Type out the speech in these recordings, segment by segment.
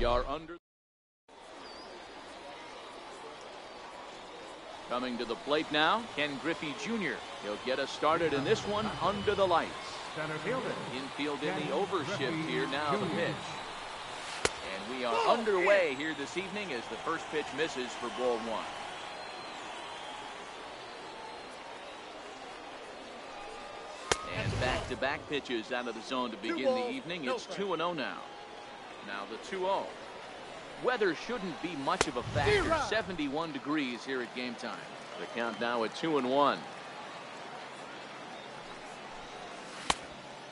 are under. Coming to the plate now, Ken Griffey Jr. He'll get us started in this one under the lights. Infield in the overshift here now the pitch. And we are underway here this evening as the first pitch misses for ball one. And back-to-back pitches out of the zone to begin the evening. It's 2-0 now. Now the 2-0. Weather shouldn't be much of a factor. 71 degrees here at game time. The count now at 2-1.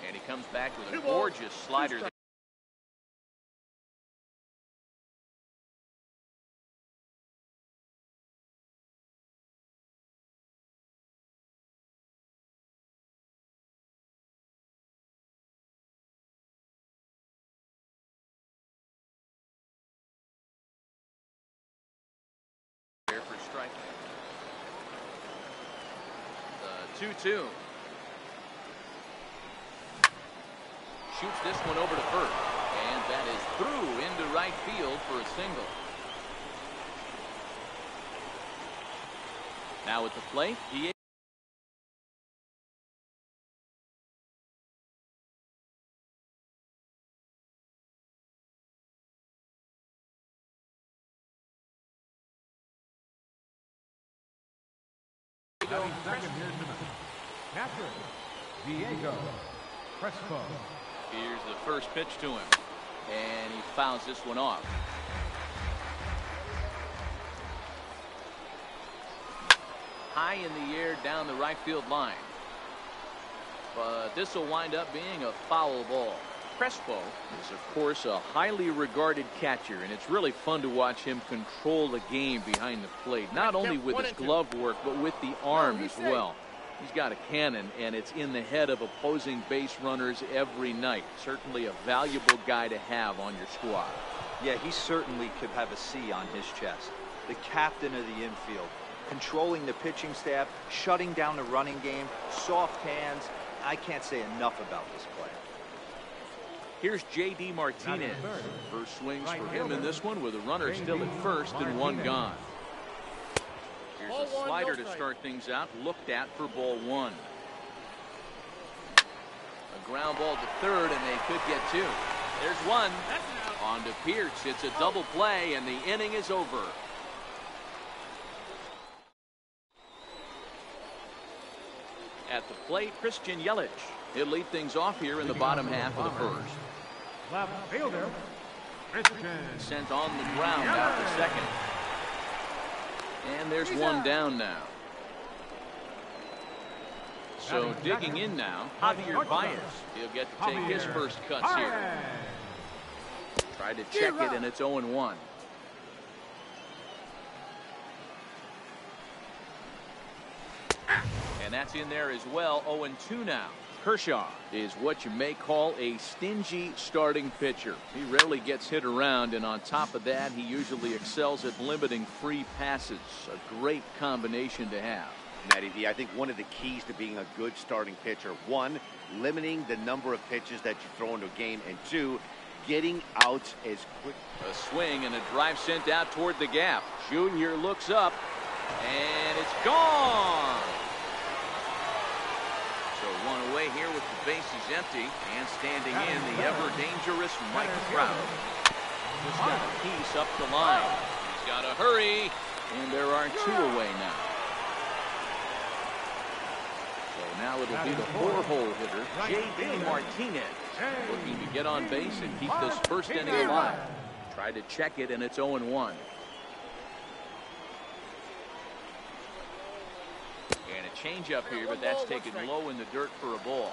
And he comes back with a gorgeous slider. For striking. The 2-2. Shoots this one over to first, and that is through into right field for a single. Now at the plate, Dieguito0197. Here's the first pitch to him, and he fouls this one off. High in the air down the right field line, but this will wind up being a foul ball. Crespo is, of course, a highly regarded catcher, and it's really fun to watch him control the game behind the plate, not only with his glove work, but with the arm as well. He's got a cannon, and it's in the head of opposing base runners every night. Certainly a valuable guy to have on your squad. Yeah, he certainly could have a C on his chest. The captain of the infield, controlling the pitching staff, shutting down the running game, soft hands. I can't say enough about this player. Here's J.D. Martinez. First swings for him in this one with a runner still at first and one gone. Here's a slider to start things out, looked at for ball one. A ground ball to third, and they could get two. There's one. On to Pierce. It's a double play, and the inning is over. At the plate, Christian Yelich. He'll lead things off here in the bottom half of the first. Left fielder, Sent on the ground out to second. And there's one down now. So digging in now, Javier Baez. He'll get to take his first cuts here. Tried to check it, and it's 0-1. And that's in there as well. 0-2 now. Kershaw is what you may call a stingy starting pitcher. He rarely gets hit around, and on top of that, he usually excels at limiting free passes. A great combination to have. Matty, I think one of the keys to being a good starting pitcher, one, limiting the number of pitches that you throw into a game, and two, getting outs as quick. A swing and a drive sent out toward the gap. Junior looks up, and it's gone. So one away here with the bases empty, and standing in the ever-dangerous Mike Trout. Just got a piece up the line. He's got to hurry, and there are two away now. So now it'll be the four-hole hitter, J.D. Martinez, looking to get on base and keep this first inning alive. Tried to check it, and it's 0-1. And a changeup here, but that's taken low in the dirt for a ball.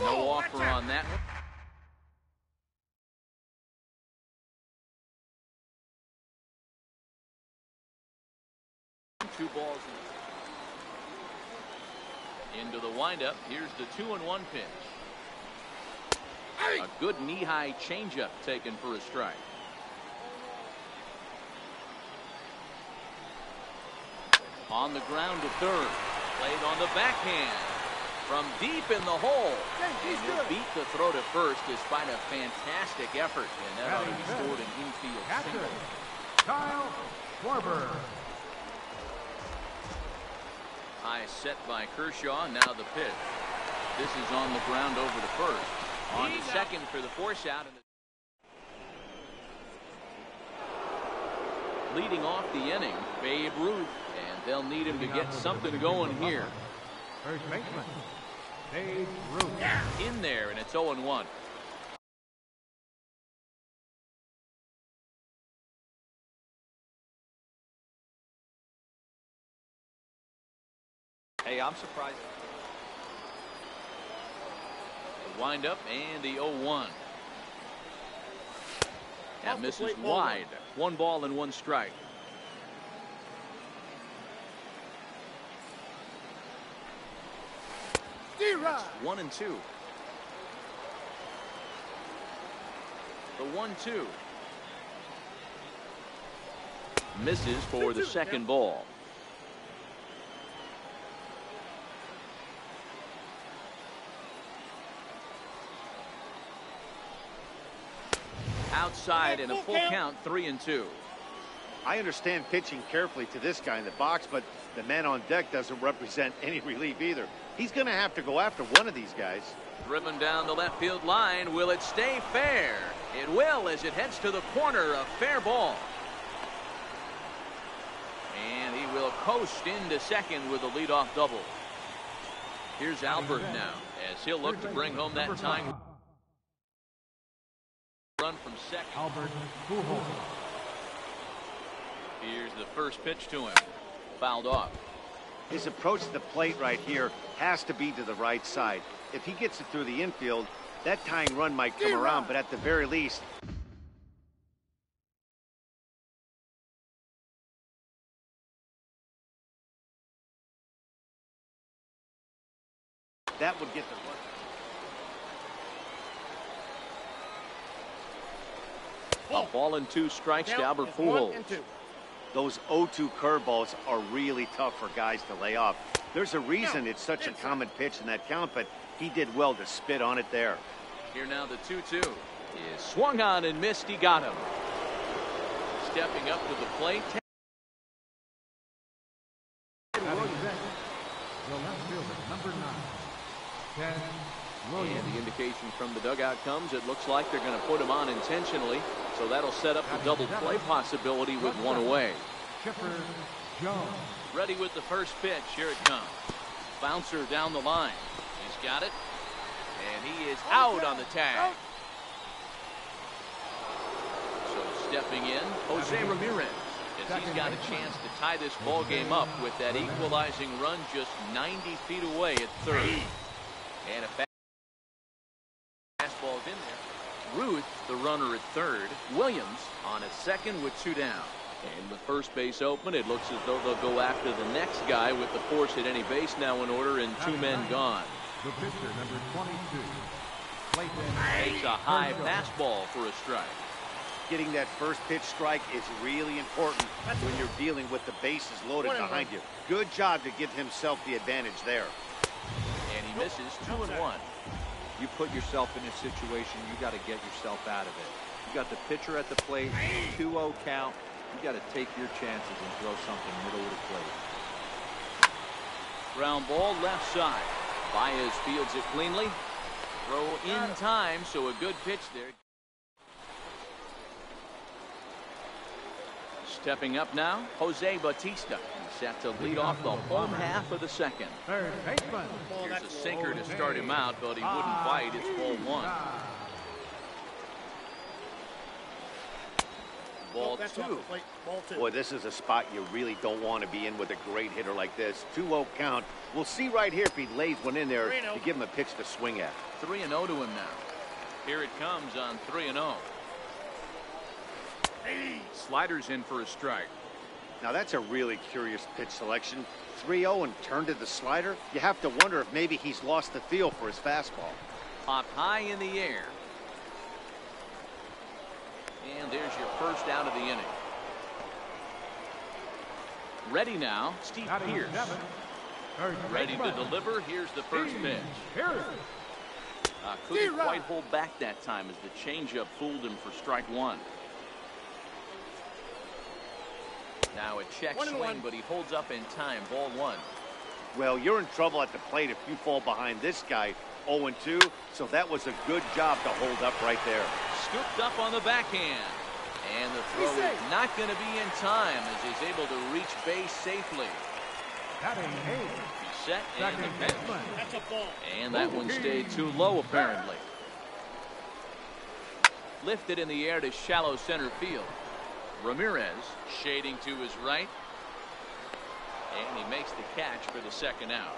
No offer on that one. Two balls into the windup. Here's the 2-1 pitch. A good knee-high changeup taken for a strike. On the ground to third. Played on the backhand. From deep in the hole. And he'll beat the throw to first despite a fantastic effort. And that ought to be scored an infield single. Kyle Schwarber. High set by Kershaw. Now the pitch. This is on the ground over to first. On to second for the force out. Leading off the inning, Babe Ruth. And they'll need him to get something going here. First baseman, Babe Ruth. In there, and it's 0-1. Hey, I'm surprised. The windup and the 0-1. That misses wide. 1 ball and 1 strike. It's 1-2. The 1-2. Misses for the second ball. Outside in a full count, 3-2. I understand pitching carefully to this guy in the box, but the man on deck doesn't represent any relief either. He's going to have to go after one of these guys. Driven down the left field line. Will it stay fair? It will as it heads to the corner. A fair ball. And he will coast into second with a leadoff double. Here's Albert now as he'll look to bring home that time run from second. Albert. Here's the first pitch to him. Fouled off. His approach to the plate right here has to be to the right side. If he gets it through the infield, that tying run might come around, but at the very least, that would get the run. A ball and 2 strikes to Albert Pujols. Those 0-2 curveballs are really tough for guys to lay off. There's a reason it's such a common pitch in that count, but he did well to spit on it there. Here now the 2-2 is swung on and missed. He got him. Stepping up to the plate. The left fielder, number 9. Ted Williams. And the indication from the dugout comes, it looks like they're going to put him on intentionally. So that'll set up the double play possibility with 1 away. Chipper Jones. Ready with the first pitch. Here it comes. Bouncer down the line. He's got it. And he is out on the tag. So stepping in, Jose Ramirez. As he's got a chance to tie this ball game up with that equalizing run just 90 feet away at third. And a fastball is in there. Ruth, the runner at third. Williams on at second with 2 down. And with first base open, it looks as though they'll go after the next guy with the force at any base now in order and 2 men gone. The pitcher, number 22. Takes a high fastball for a strike. Getting that first pitch strike is really important when you're dealing with the bases loaded behind you. Good job to give himself the advantage there. And he misses 2-1. You put yourself in this situation, you got to get yourself out of it. You got the pitcher at the plate, 2-0 count. You got to take your chances and throw something middle of the plate. Ground ball left side. Baez fields it cleanly. Throw in time, so a good pitch there. Stepping up now, Jose Bautista. He's set to lead off the home half of the second. Third baseman. Here's a sinker to start him out, but he wouldn't bite. It's ball 1. Ball 2. Boy, this is a spot you really don't want to be in with a great hitter like this. 2-0 count. We'll see right here if he lays one in there to give him a pitch to swing at. 3-0 to him now. Here it comes on 3-0. Sliders in for a strike. Now that's a really curious pitch selection. 3-0 and turned to the slider. You have to wonder if maybe he's lost the feel for his fastball. Popped high in the air. And there's your first out of the inning. Ready now, Steve Pierce. First Ready to baseman, deliver. Here's the first pitch. Here. Couldn't quite hold back that time as the changeup fooled him for strike one. Now a check swing, but he holds up in time. Ball one. Well, you're in trouble at the plate if you fall behind this guy. 0-2, so that was a good job to hold up right there. Scooped up on the backhand. And the throw is not going to be in time as he's able to reach base safely. Batting eight. He's set and Second the pitch. baseman, That's a ball. And that one stayed too low apparently. Lifted in the air to shallow center field. Ramirez shading to his right. And he makes the catch for the second out.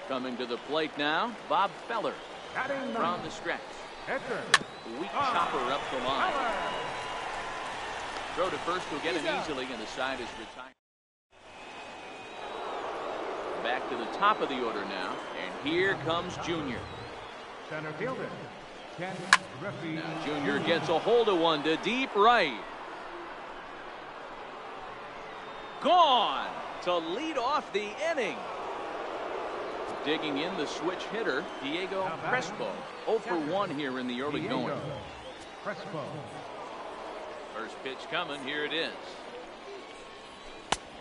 Coming to the plate now, Bob Feller batting from ninth. the stretch. Catcher, Weak chopper up the line. Feller. Throw to first will get him easily, and the side is retired. Back to the top of the order now, and here comes Junior. Center fielder, Ken Griffey. Now Junior gets a hold of one to deep right. Gone to lead off the inning. Digging in the switch hitter, Diego Crespo. 0 for 1 here in the early Diego going. Crespo. First pitch coming, here it is.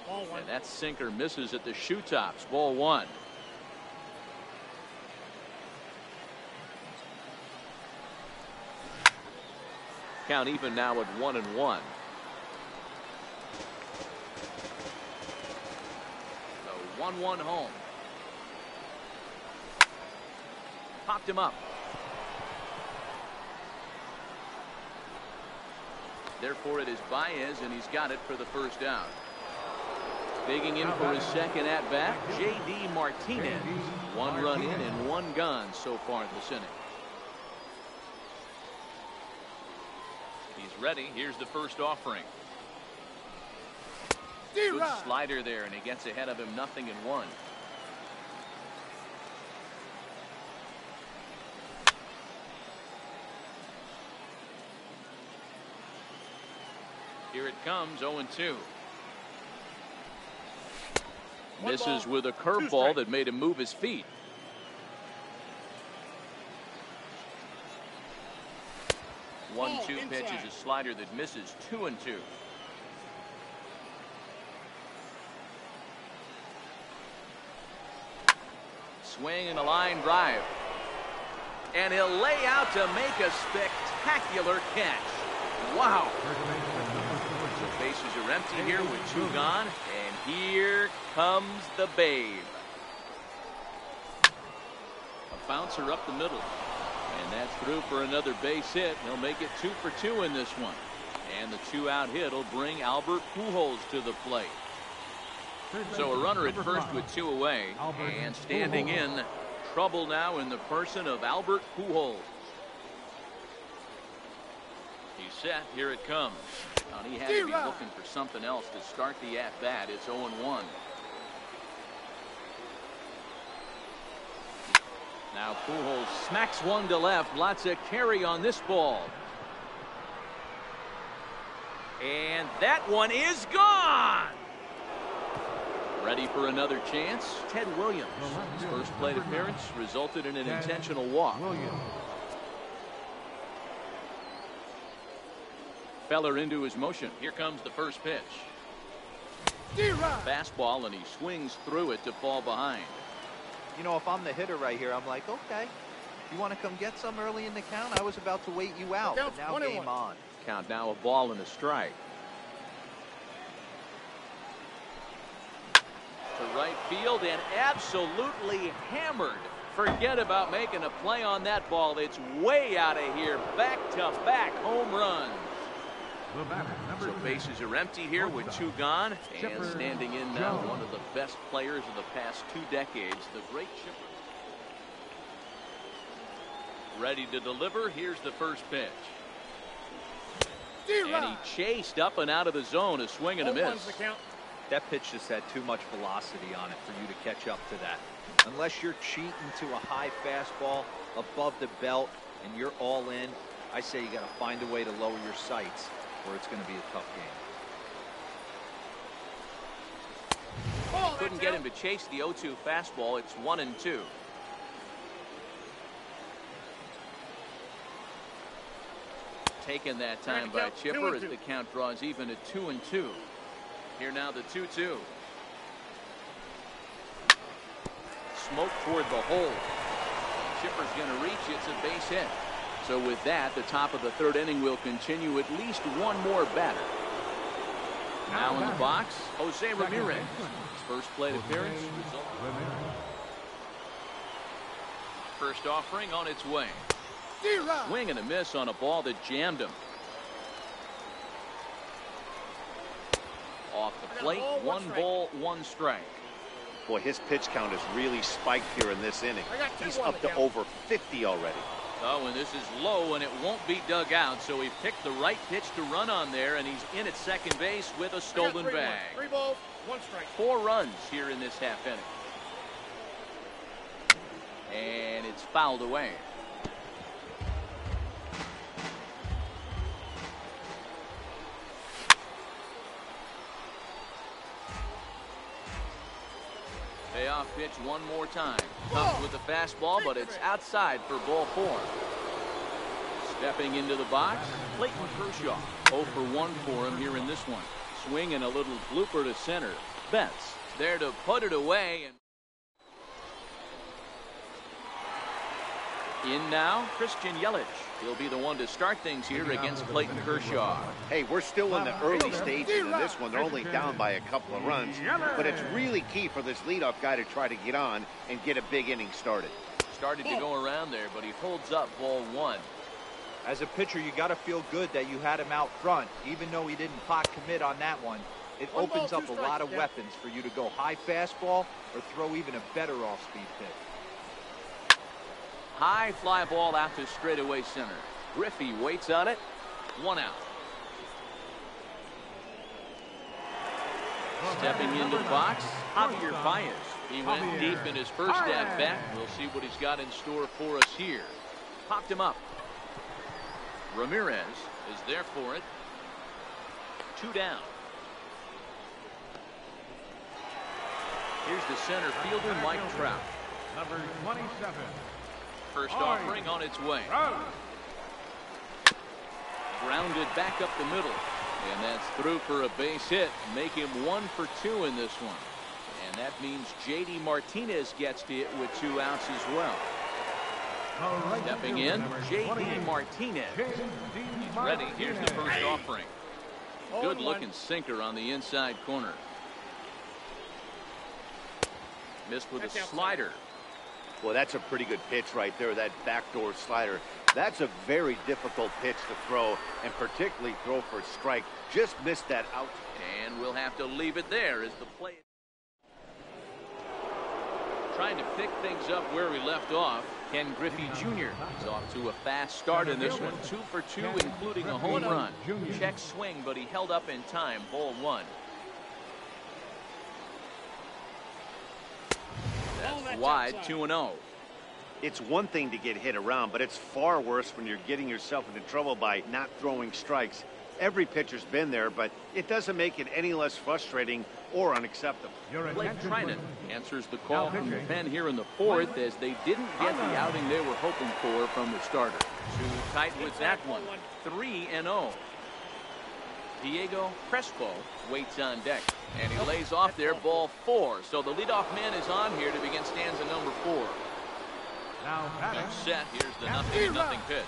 Ball one. And that sinker misses at the shoe tops. Ball one. Count even now at 1-1. So 1-1 home. Popped him up. Therefore it is Baez, and he's got it for the first out. Digging in for his second at bat, J.D. Martinez. 1 run in and 1 gone so far this inning. He's ready. Here's the first offering. Good slider there, and he gets ahead of him. 0-1. Here it comes, 0-2. Misses with a curveball that made him move his feet. Ball 1-2 pitch inside. is a slider that misses. 2-2. Swing and a line drive. And he'll lay out to make a spectacular catch. Wow. First baseman, number 4. The bases are empty here with 2 gone. And here comes the Babe. A bouncer up the middle. And that's through for another base hit. He'll make it 2 for 2 in this one. And the 2-out hit will bring Albert Pujols to the plate. So a runner at first with 2 away. And standing in, trouble now in the person of Albert Pujols. He's set. Here it comes. And he had to be looking for something else to start the at-bat. It's 0-1. Now Pujols smacks one to left. Lots of carry on this ball. And that one is gone. Ready for another chance. Ted Williams. His first plate appearance resulted in an intentional walk. Williams. Feller into his motion. Here comes the first pitch. Fastball, and he swings through it to fall behind. You know, if I'm the hitter right here, I'm like, okay, you want to come get some early in the count? I was about to wait you out, but now game on. Count now, a ball and a strike. To right field and absolutely hammered. Forget about making a play on that ball. It's way out of here. Back-to-back home runs. The batter, number So 6. bases are empty here with 2 gone. And standing in now, one of the best players of the past 2 decades, the great Chipper. Ready to deliver. Here's the first pitch. And he chased up and out of the zone. A swing and a miss. That pitch just had too much velocity on it for you to catch up to that. Unless you're cheating to a high fastball above the belt and you're all in, I say you got to find a way to lower your sights, or it's going to be a tough game. couldn't get him to chase the 0-2 fastball. It's 1-2. Taken that time by Chipper as the count draws even at 2-2. Here now the 2-2. Smoke toward the hole. Chipper's going to reach. It's a base hit. So with that, the top of the third inning will continue. At least one more batter. Now in the box, Jose Ramirez. His first plate appearance. First offering on its way. Swing and a miss on a ball that jammed him. Off the plate, 1 ball, 1 strike. Boy, his pitch count has really spiked here in this inning. He's up to over 50 already. Oh, and this is low, and it won't be dug out, so he picked the right pitch to run on there, and he's in at second base with a stolen bag. 3 balls, 1 strike. 4 runs here in this half inning. And it's fouled away. Payoff pitch one more time. Comes with the fastball, but it's outside for ball 4. Stepping into the box, Clayton Kershaw. 0 for 1 for him here in this one. Swing and a little blooper to center. Betts there to put it away. And in now, Christian Yelich. He'll be the one to start things here against Clayton Kershaw. Hey, we're still in the early stages in this one. They're only down by a couple of runs, but it's really key for this leadoff guy to try to get on and get a big inning started. Started to go around there, but he holds up ball 1. As a pitcher, you got to feel good that you had him out front, even though he didn't pot commit on that one. It opens up a lot of weapons for you to go high fastball or throw even a better off-speed pitch. High fly ball out to straightaway center. Griffey waits on it. 1 out. Stepping into the box, Javier Baez. He went deep in his first at bat. We'll see what he's got in store for us here. Popped him up. Ramirez is there for it. 2 down. Here's the center fielder, Mike Trout. Number 27. First offering on its way. Grounded back up the middle. And that's through for a base hit. Make him 1 for 2 in this one. And that means J.D. Martinez gets to it with 2 outs as well. Stepping in, J.D. Martinez. He's ready. Here's the first offering. Good looking sinker on the inside corner. Missed with a slider. Well, that's a pretty good pitch right there, that backdoor slider. That's a very difficult pitch to throw, and particularly throw for a strike. Just missed that out. And we'll have to leave it there as the play. Trying to pick things up where we left off. Ken Griffey Jr. is off to a fast start in this one. 2 for 2, including a home run. Check swing, but he held up in time. Ball 1. That's wide, 2-0. It's one thing to get hit around, but it's far worse when you're getting yourself into trouble by not throwing strikes. Every pitcher's been there, but it doesn't make it any less frustrating or unacceptable. Blake Trinan answers the call from the pen here in the 4th as they didn't get the outing they were hoping for from the starter. Too tight with that one. 3-0. Diego Crespo waits on deck, and he lays off there, ball 4. So the leadoff man is on here to begin stanza number 4. Now set. Here's the 0-0 pitch.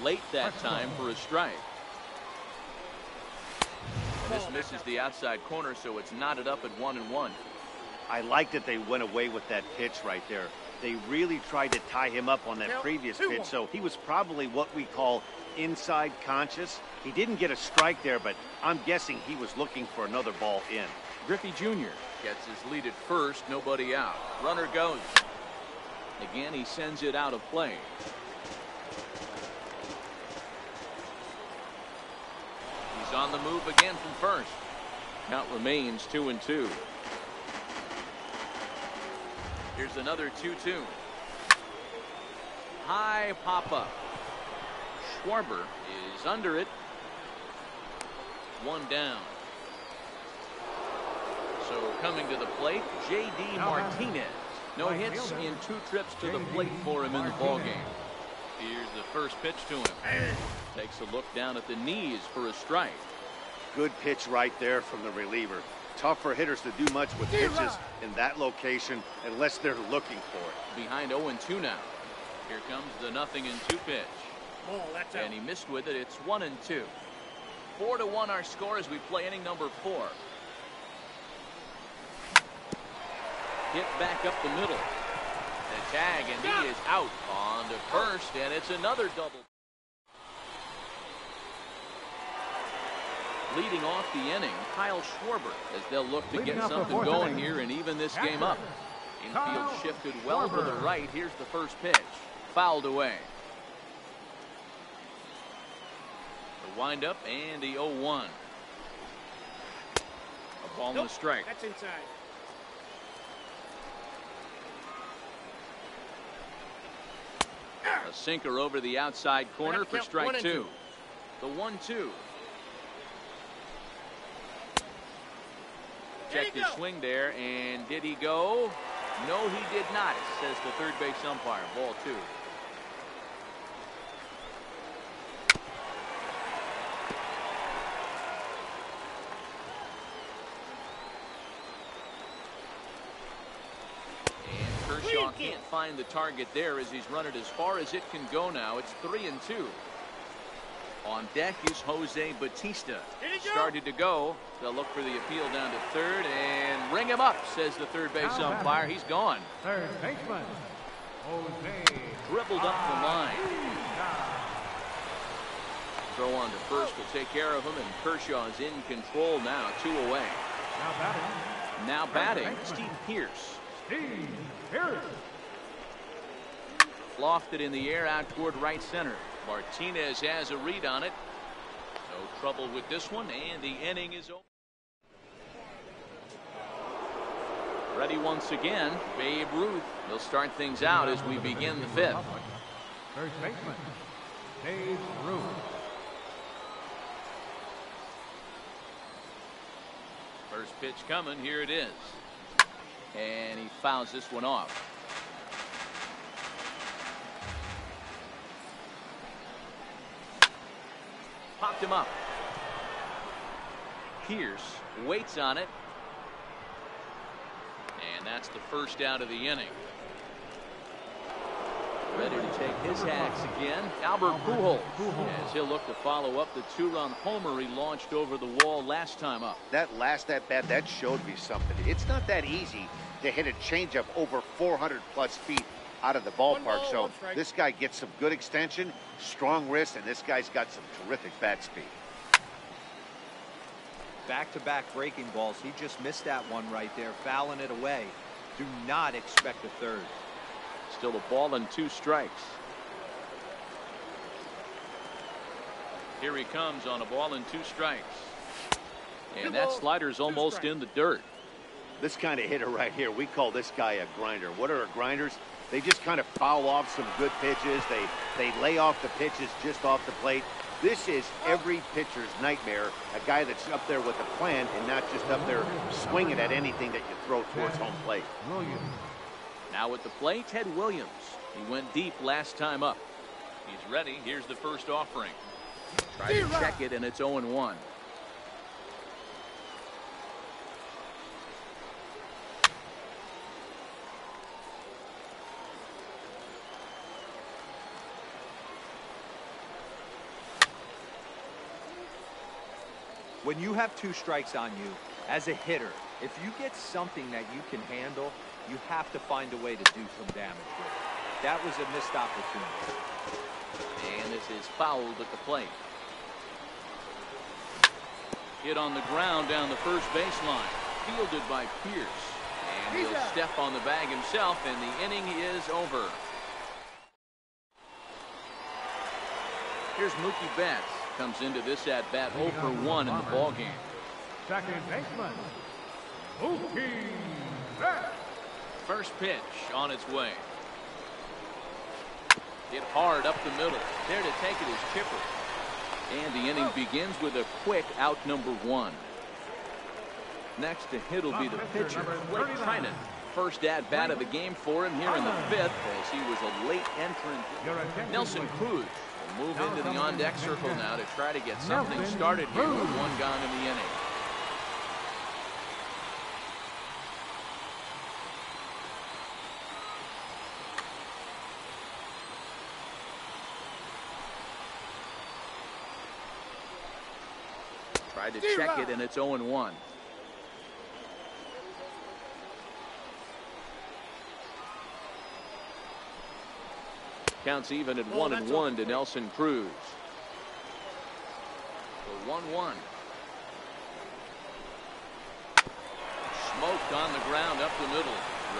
Late that time for a strike. This misses the outside corner, so it's knotted up at 1-1. I like that they went away with that pitch right there. They really tried to tie him up on that previous pitch, so he was probably what we call inside conscious. He didn't get a strike there, but I'm guessing he was looking for another ball in. Griffey Jr. gets his lead at first, nobody out. Runner goes. Again, he sends it out of play. He's on the move again from first. Count remains 2-2. Here's another 2-2. High pop up. Schwarber is under it. 1 down. So coming to the plate, J.D. Martinez. No hits in 2 trips to the plate for him in the ballgame. Here's the first pitch to him. Takes a look down at the knees for a strike. Good pitch right there from the reliever. Tough for hitters to do much with pitches in that location unless they're looking for it. Behind 0-2 now. Here comes the 0-2 pitch. And he missed with it. It's 1-2. 4-1 our score as we play inning number 4. Hit back up the middle. The tag, and he is out on to first, and it's another double. Leading off the inning, Kyle Schwarber, as they'll look to get something going here and even this game up. Infield shifted well to the right. Here's the first pitch. Fouled away. The windup and the 0-1. A ball and a strike. That's inside. A sinker over the outside corner for strike 2. The 1-2. Checked his swing there, and did he go? No, he did not, says the third base umpire. Ball 2. Kershaw can't find the target there as he's run it as far as it can go now. It's 3-2. On deck is Jose Bautista. Started to go. They'll look for the appeal down to third and ring him up, says the third base umpire. He's gone. Third baseman, Jose. Dribbled up the line. Throw on to first will take care of him, and Kershaw's in control now. 2 away. Now batting, Steve Pearce. Lofted in the air out toward right center. Martinez has a read on it. No trouble with this one, and the inning is over. Ready once again, Babe Ruth. He'll start things out as we begin the 5th. First baseman, Babe Ruth. First pitch coming. Here it is. And he fouls this one off. Popped him up. Pierce waits on it. And that's the first out of the inning. Ready to take his hacks again, Albert Pujols, as he'll look to follow up the 2-run homer he launched over the wall last time up. That last at-bat, that showed me something. It's not that easy to hit a changeup over 400-plus feet out of the ballpark. So this guy gets some good extension, strong wrist, and this guy's got some terrific bat speed. Back-to-back breaking balls. He just missed that one right there, fouling it away. Do not expect a third. Still a ball and 2 strikes. Here he comes on a ball and 2 strikes. And that slider's almost in the dirt. This kind of hitter right here, we call this guy a grinder. What are grinders? They just kind of foul off some good pitches. They lay off the pitches just off the plate. This is every pitcher's nightmare, a guy that's up there with a plan and not just up there swinging at anything that you throw towards home plate. Now at the plate, Ted Williams. He went deep last time up. He's ready. Here's the first offering. Try to check it, and it's 0-1. When you have 2 strikes on you, as a hitter, if you get something that you can handle, you have to find a way to do some damage with it. That was a missed opportunity. And this is fouled at the plate. Hit on the ground down the first baseline. Fielded by Pierce. And he'll step on the bag himself, and the inning is over. Here's Mookie Betts. Comes into this at-bat 0 for 1 in the ballgame. Second baseman, Mookie Betts. First pitch on its way. Hit hard up the middle. There to take it is Chipper. And the inning begins with a quick out number 1. Next to hit will be the pitcher, Blake Trinan. First at bat of the game for him here in the 5th, as he was a late entrant. Nelson Cruz will move into the on-deck circle now to try to get something started here with 1 gone in the inning. Tried to check it, and it's 0-1. Counts even at 1-1 to Nelson Cruz. So 1-1. Smoked on the ground up the middle.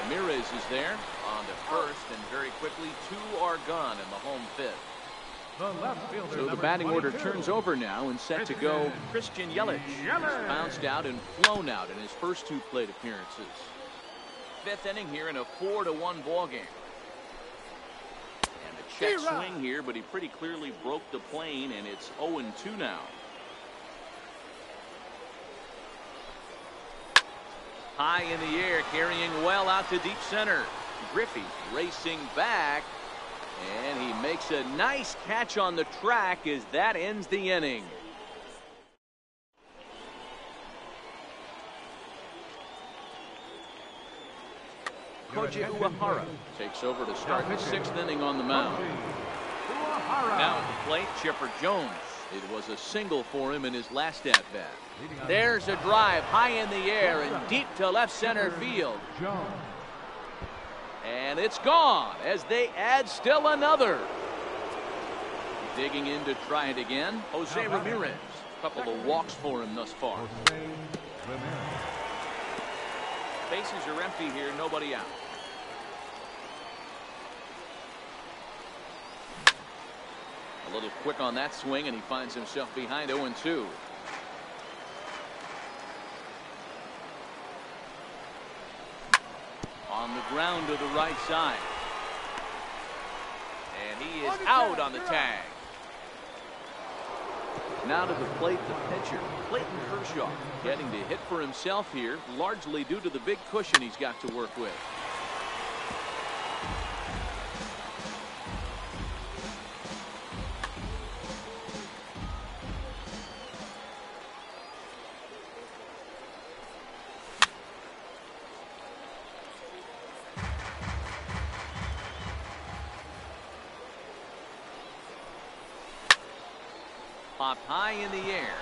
Ramirez is there on the first, and very quickly 2 are gone in the home 5th. So the batting order turns over now, and set to go Christian Yelich. He's bounced out and flown out in his first 2 plate appearances. 5th inning here in a 4-1 ball game. And a check swing here, but he pretty clearly broke the plane, and it's 0-2 now. High in the air, carrying well out to deep center. Griffey racing back. And he makes a nice catch on the track as that ends the inning. Koji Uehara takes over to start the 6th inning on the mound. Now at the plate, Chipper Jones. It was a single for him in his last at-bat. There's a drive high in the air and deep to left center field. And it's gone as they add still another. Digging in to try it again, Jose Ramirez. A couple of walks for him thus far. Bases are empty here, nobody out. A little quick on that swing, and he finds himself behind 0-2. On the ground to the right side. And he is out on the tag. Now to the plate, the pitcher, Clayton Kershaw, getting to hit for himself here, largely due to the big cushion he's got to work with. Popped high in the air.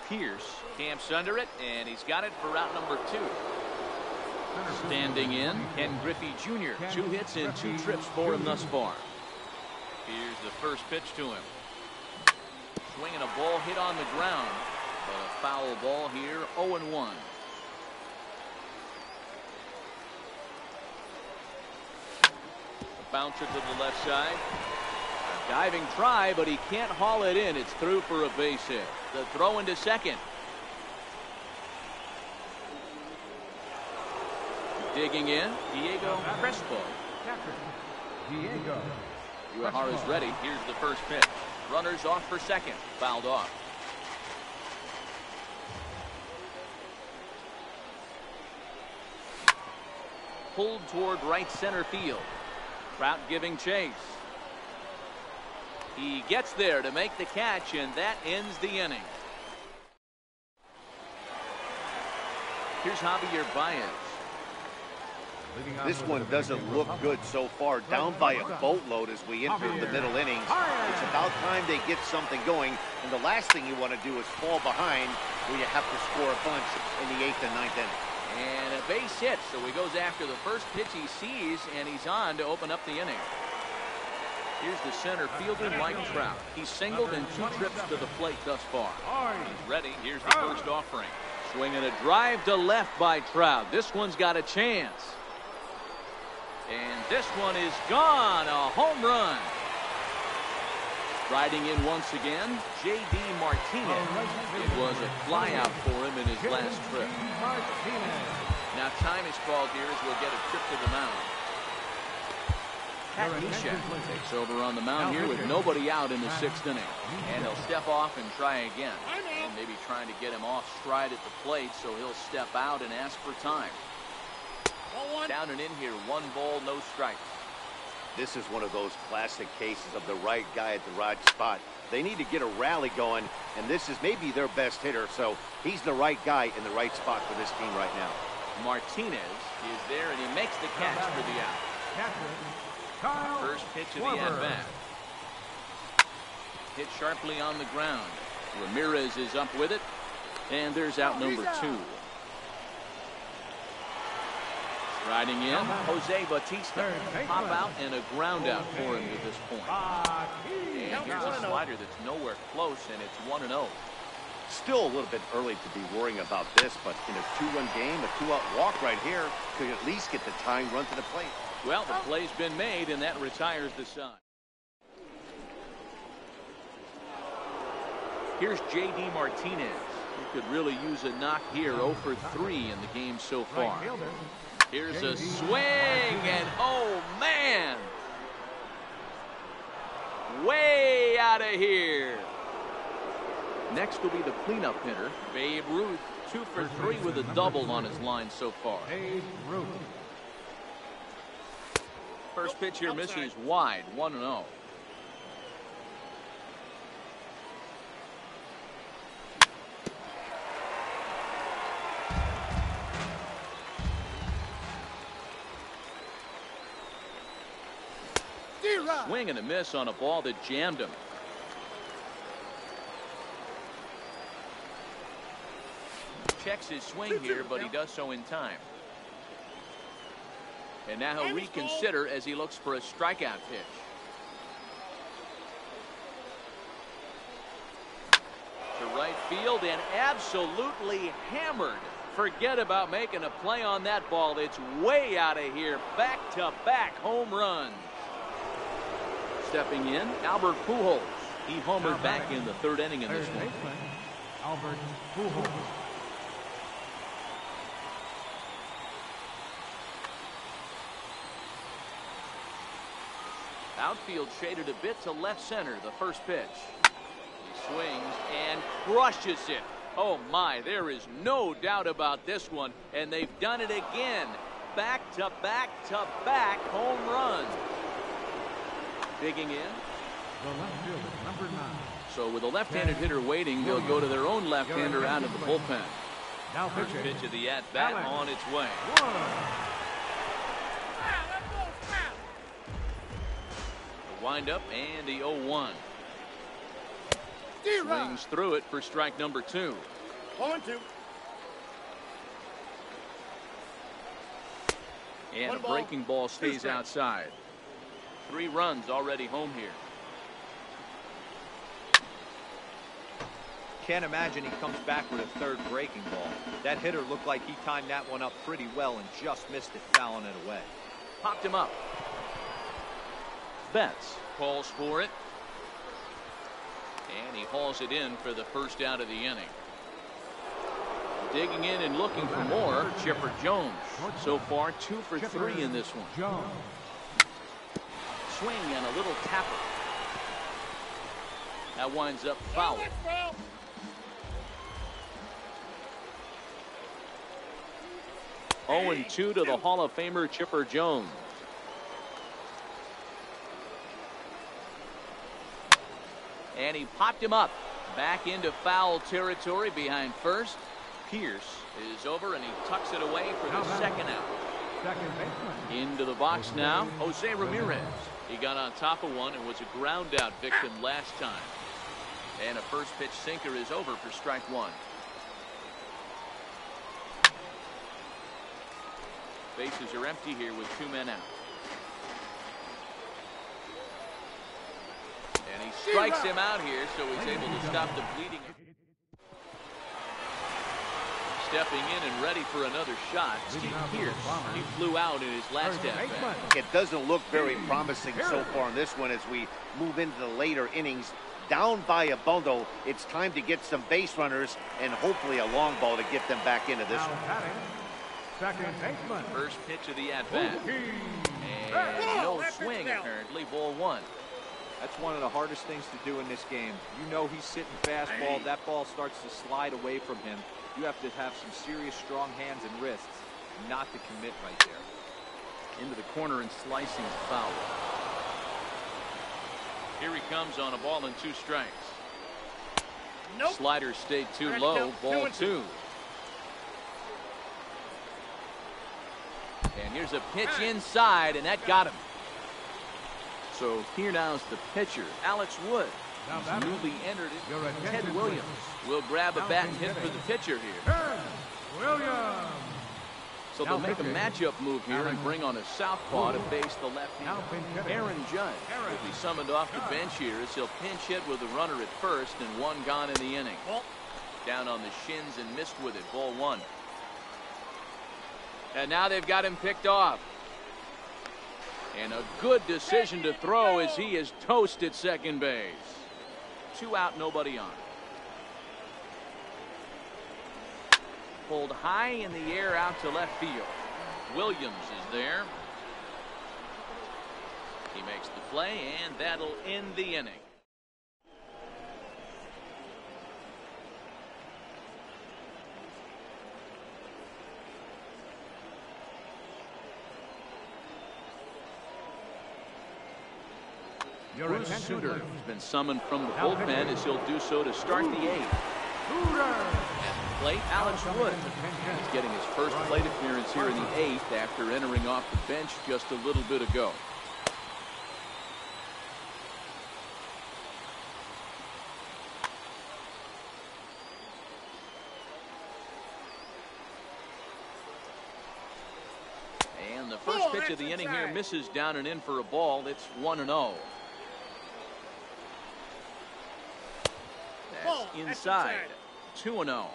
Pierce camps under it, and he's got it for out number 2. Standing in, Ken Griffey Jr. 2 hits and 2 trips for him thus far. Here's the first pitch to him. Swinging a ball hit on the ground, but a foul ball here, 0-1. A bouncer to the left side. Diving try, but he can't haul it in. It's through for a base hit. The throw into second. Digging in, Diego Crespo. Uehara's ready. Here's the first pitch. Runners off for second. Fouled off. Pulled toward right center field. Trout giving chase. He gets there to make the catch, and that ends the inning. Here's Javier Baez. This one doesn't look good so far. Down by a boatload as we enter the middle innings. It's about time they get something going. And the last thing you want to do is fall behind where you have to score a bunch in the 8th and 9th inning. And a base hit, so he goes after the first pitch he sees, and he's on to open up the inning. Here's the center fielder, Mike Trout. He's singled in 2 trips to the plate thus far. He's ready. Here's the first offering. Swinging a drive to left by Trout. This one's got a chance. And this one is gone. A home run. Riding in once again, J.D. Martinez. It was a flyout for him in his last trip. Now time is called here as we'll get a trip to the mound. Pat Neshek takes over on the mound here with nobody out in the 6th inning. And he'll step off and try again. And maybe trying to get him off stride at the plate, so he'll step out and ask for time. Down and in here, 1 ball, no strikes. This is one of those classic cases of the right guy at the right spot. They need to get a rally going, and this is maybe their best hitter, so he's the right guy in the right spot for this team right now. Martinez is there, and he makes the catch for the out. First pitch of the at-bat. Hit sharply on the ground. Ramirez is up with it, and there's out number 2. Riding in, Jose Bautista. Pop out and a ground out for him to this point. And here's a slider that's nowhere close, and it's 1-0. Still a little bit early to be worrying about this, but in a 2-run game, a 2-out walk right here could at least get the tying run to the plate. Well, the play's been made, and that retires the side. Here's J.D. Martinez. He could really use a knock here. 0 for 3 in the game so far. Here's a swing, and oh, man! Way out of here. Next will be the cleanup hitter, Babe Ruth. 2 for 3 with a double on his line so far. Babe Ruth. First pitch here misses wide, 1-0. Swing and a miss on a ball that jammed him. Checks his swing here, but he does so in time. And now he'll reconsider as he looks for a strikeout pitch. To right field and absolutely hammered. Forget about making a play on that ball. It's way out of here. Back-to-back home runs. Stepping in, Albert Pujols. He homered back in the 3rd inning in this one. Albert Pujols. Outfield shaded a bit to left center, the first pitch. He swings and crushes it. Oh my, there is no doubt about this one, and they've done it again. Back-to-back-to-back home runs. Digging in. The left fielder, number 9. So with a left-handed hitter waiting, they'll go to their own left-hander out of the bullpen. Now First pitch of the at-bat on its way. The wind-up and the 0-1. Swings through it for strike number 2. 0-2. And a breaking ball stays outside. 3 runs already home here. Can't imagine he comes back with a 3rd breaking ball. That hitter looked like he timed that one up pretty well and just missed it, fouling it away. Popped him up. Betts calls for it. And he hauls it in for the first out of the inning. Digging in and looking for more, Chipper Jones. So far, 2 for 3 in this one. Swing and a little tapper. That winds up foul. 0-2 to the Hall of Famer Chipper Jones. And he popped him up. Back into foul territory behind first. Pierce is over and he tucks it away for the 2nd out. Second baseman. Into the box now, Jose Ramirez. He got on top of one and was a ground out victim last time. And a first pitch sinker is over for strike 1. Bases are empty here with 2 men out. And he strikes him out here, so he's able to stop the bleeding. Stepping in and ready for another shot, Steve Pierce. He flew out in his last at-bat. It doesn't look very promising so far in this one as we move into the later innings. Down by a bundle, it's time to get some base runners and hopefully a long ball to get them back into this one. Second baseman. First pitch of the at-bat. And no swing, apparently. Ball 1. That's one of the hardest things to do in this game. You know he's sitting fastball. That ball starts to slide away from him. You have to have some serious strong hands and wrists not to commit right there. Into the corner and slicing foul. Here he comes on a ball and 2 strikes. Nope. Slider stayed too low. Ball 2. And here's a pitch inside, and that got him. So here now's the pitcher, Alex Wood. He's newly entered it. Ted Williams will grab a bat and hit for the pitcher here. Williams. So they'll make a matchup move here and bring on a southpaw to face the left-hander. Aaron Judge will be summoned off the bench here as he'll pinch hit with a runner at first and 1 gone in the inning. Down on the shins and missed with it. Ball 1. And now they've got him picked off. And a good decision to throw as he is toast at second base. 2 out, nobody on. Pulled high in the air out to left field. Williams is there. He makes the play, and that'll end the inning. Bruce Suter has been summoned from the bullpen as he'll do so to start the 8th. At the plate, Alex Wood. He's getting his first plate appearance here in the 8th after entering off the bench just a little bit ago. And the first pitch of the inning here misses down and in for a ball. It's 1-0. That's inside. 2-0.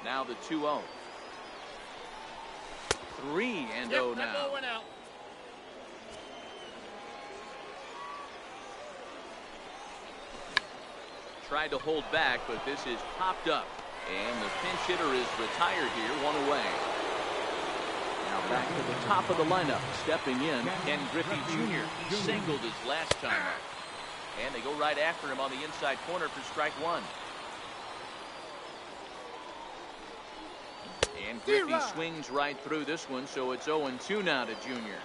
Now the 2-0. 3-0 now. Tried to hold back, but this is popped up. And the pinch hitter is retired here, 1 away. Now back to the top of the lineup. Stepping in, Ken Griffey Jr. He singled his last time out. And they go right after him on the inside corner for strike 1. And Griffey swings right through this one, so it's 0-2 now to Junior.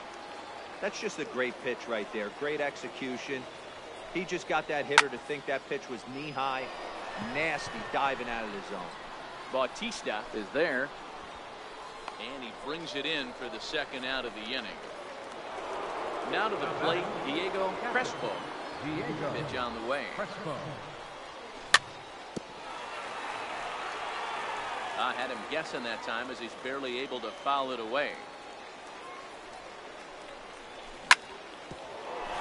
That's just a great pitch right there. Great execution. He just got that hitter to think that pitch was knee-high. Nasty diving out of the zone. Bautista is there. And he brings it in for the 2nd out of the inning. Now to the plate, Diego Crespo. Pitch on the way. I had him guessing that time as he's barely able to foul it away.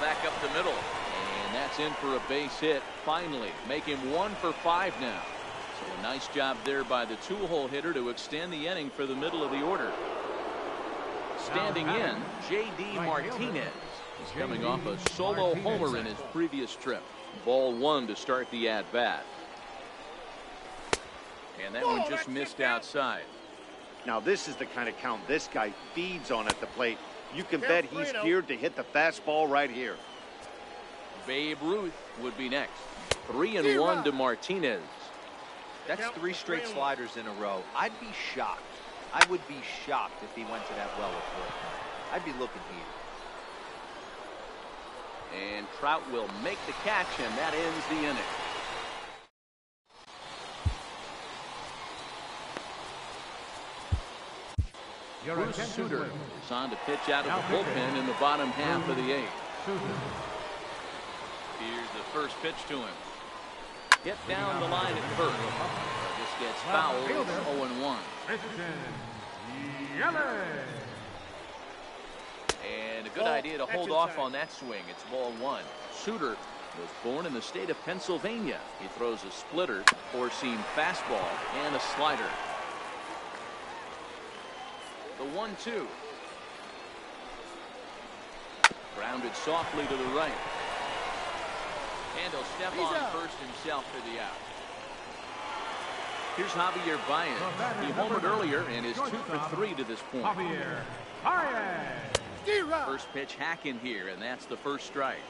Back up the middle. And that's in for a base hit. Finally, make him 1 for 5 now. So a nice job there by the 2-hole hitter to extend the inning for the middle of the order. Standing in, J.D. Martinez. He's coming off a solo homer in his previous trip. Ball 1 to start the at-bat. And that one just missed outside. Now this is the kind of count this guy feeds on at the plate. You can bet he's geared to hit the fastball right here. Babe Ruth would be next. 3-1 to Martinez. That's 3 straight sliders in a row. I'd be shocked. I would be shocked if he went to that well at 4th. I'd be looking here. And Trout will make the catch, and that ends the inning. Bruce Suter is on to pitch out of the bullpen in the bottom half of the 8th. Here's the first pitch to him. Hit down the line at first. This gets fouled. It's 0-1. And a good idea to hold off on that swing. It's ball 1. Suter was born in the state of Pennsylvania. He throws a splitter, four-seam fastball, and a slider. The 1-2. Grounded softly to the right. And he'll step on first himself for the out. Here's Javier Baez. He homered earlier and is 2 for 3 to this point. Javier Baez. First pitch hacking here, and that's the first strike.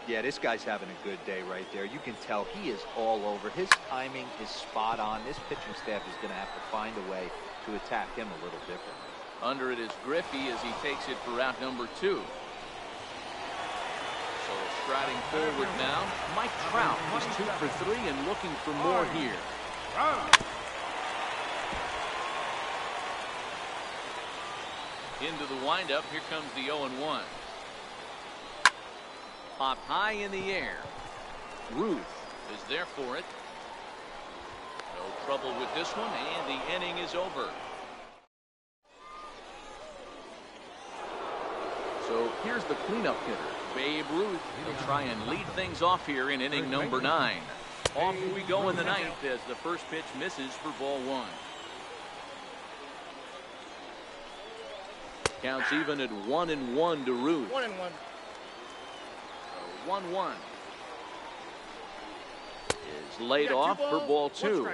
Yeah, this guy's having a good day right there. You can tell he is all over. His timing is spot on. This pitching staff is going to have to find a way to attack him a little differently. Under it is Griffey as he takes it for out number 2. So striding forward now, Mike Trout. He's 2 for 3 and looking for more here. Into the windup, here comes the 0-1. Popped high in the air. Ruth is there for it. No trouble with this one, and the inning is over. So here's the cleanup hitter, Babe Ruth. He'll try and lead things off here in inning number 9. Off we go in the 9th as the first pitch misses for ball 1. Counts even at 1-1 to Ruth. 1-1. 1-1 is laid off for ball 2.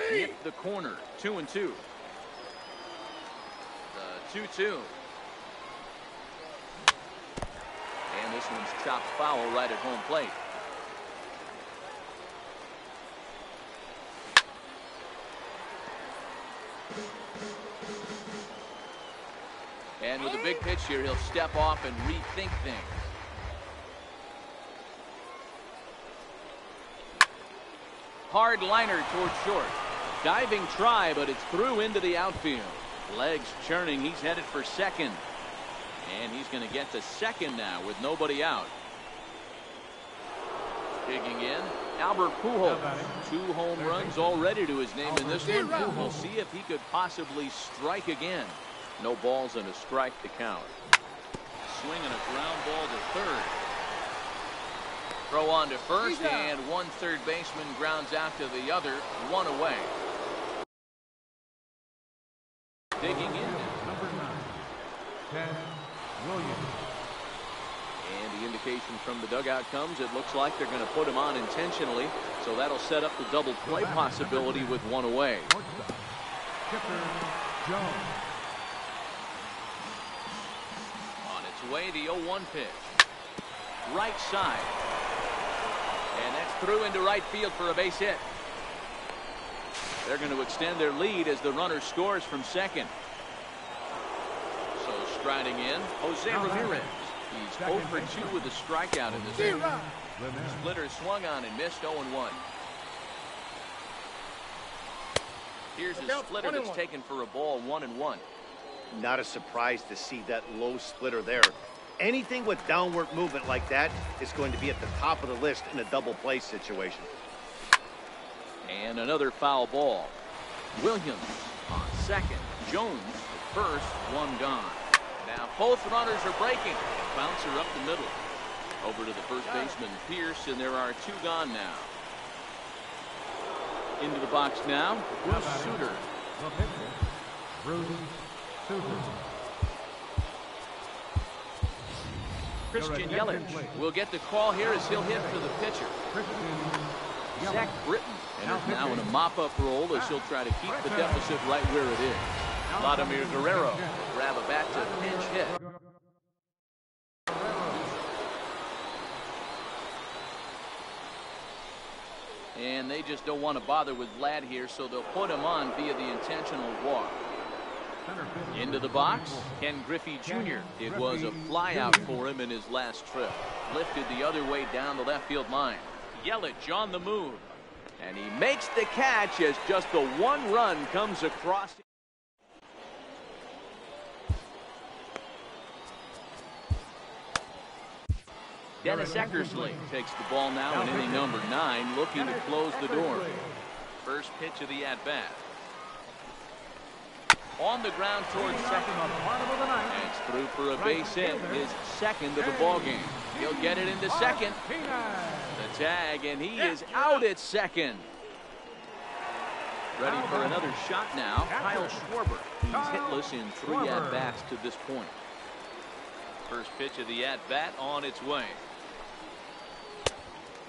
Hit the corner. 2-2. The 2-2. And this one's chopped foul right at home plate. And with a big pitch here, he'll step off and rethink things. Hard liner towards short. Diving try, but it's through into the outfield. Legs churning. He's headed for second. And he's going to get to second now with nobody out. Digging in, Albert Pujols. 2 home runs already to his name in this one. We'll see if he could possibly strike again. No balls and a strike to count. Swinging a ground ball to third. Throw on to first, and one third baseman grounds out to the other. 1 away. Digging in. Number 9, Ted Williams. And the indication from the dugout comes, it looks like they're going to put him on intentionally. So that'll set up the double play possibility with 1 away. Chipper Jones. Way the 0-1 pitch. Right side. And that's through into right field for a base hit. They're going to extend their lead as the runner scores from second. So striding in, Jose Ramirez. He's 0 for 2 with a strikeout in this inning. Splitter swung on and missed. 0-1. Here's a splitter that's taken for a ball. 1-1. Not a surprise to see that low splitter there. Anything with downward movement like that is going to be at the top of the list in a double play situation. And another foul ball. Williams on second. Jones at first. 1 gone. Now both runners are breaking. Bouncer up the middle. Over to the first baseman, Pierce, and there are 2 gone now. Into the box now, Bruce Sutter. Bruce Sutter. Christian Yelich will get the call here as he'll hit for the pitcher. Zach Britton enters now in a mop-up role as he'll try to keep the deficit right where it is. Vladimir Guerrero will grab a bat to pinch hit. And they just don't want to bother with Vlad here, so they'll put him on via the intentional walk. Into the box, Ken Griffey Jr. It was a flyout for him in his last trip. Lifted the other way down the left field line. Yelich on the move. And he makes the catch as just the 1 run comes across. Dennis Eckersley takes the ball now in inning number 9, looking to close the door. First pitch of the at-bat. On the ground towards second. And it's through for a base hit, his second of the ball game. He'll get it into second. The tag, and he is out at second. Ready for another shot now, Kyle Schwarber. He's hitless in 3 at-bats to this point. First pitch of the at-bat on its way.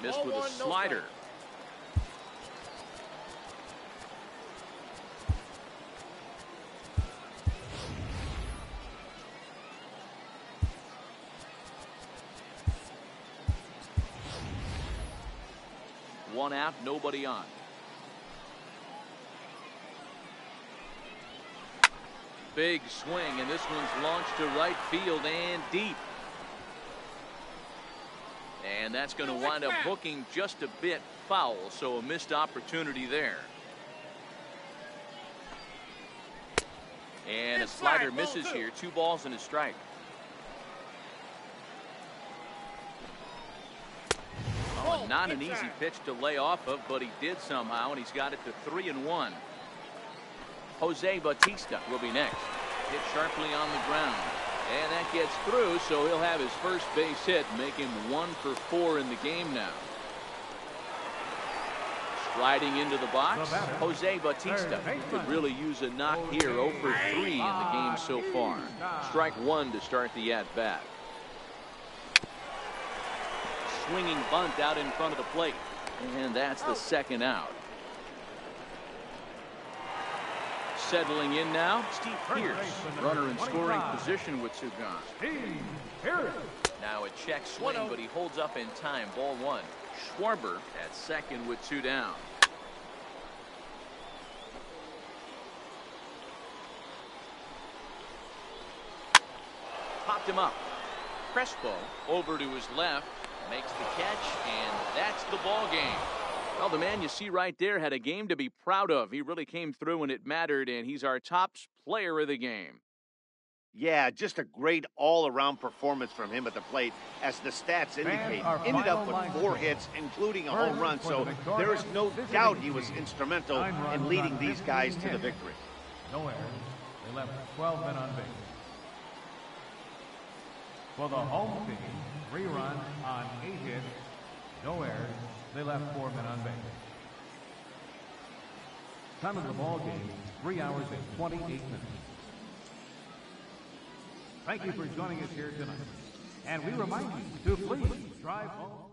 Missed with a slider. One out, nobody on. Big swing, and this one's launched to right field and deep. And that's going to wind up hooking just a bit foul, so a missed opportunity there. And a slider misses here. 2 balls and a strike. Oh, not an easy pitch to lay off of, but he did somehow, and he's got it to 3-1. Jose Bautista will be next. Hit sharply on the ground. And that gets through, so he'll have his first base hit, make him 1 for 4 in the game now. Striding into the box, Jose Bautista could really use a knock here. 0 for 3 in the game so far. Strike 1 to start the at-bat. Swinging bunt out in front of the plate. And that's the second out. Settling in now, Steve Pierce, runner in scoring position with 2 gone. Now a check swing, but he holds up in time. Ball 1. Schwarber at second with 2 down. Popped him up. Crespo over to his left, makes the catch, and that's the ball game. Well, the man you see right there had a game to be proud of. He really came through when it mattered, and he's our top player of the game. Yeah, just a great all-around performance from him at the plate, as the stats indicate. Ended up with 4 hits, including a home run, so there is no doubt he was instrumental in leading these guys to the victory. No errors. They left 12 men on base. For the home team, 3 runs on 8 hits, no errors. They left 4 men on base. Time of the ball game, 3 hours and 28 minutes. Thank you for joining us here tonight. And we remind you to please drive home.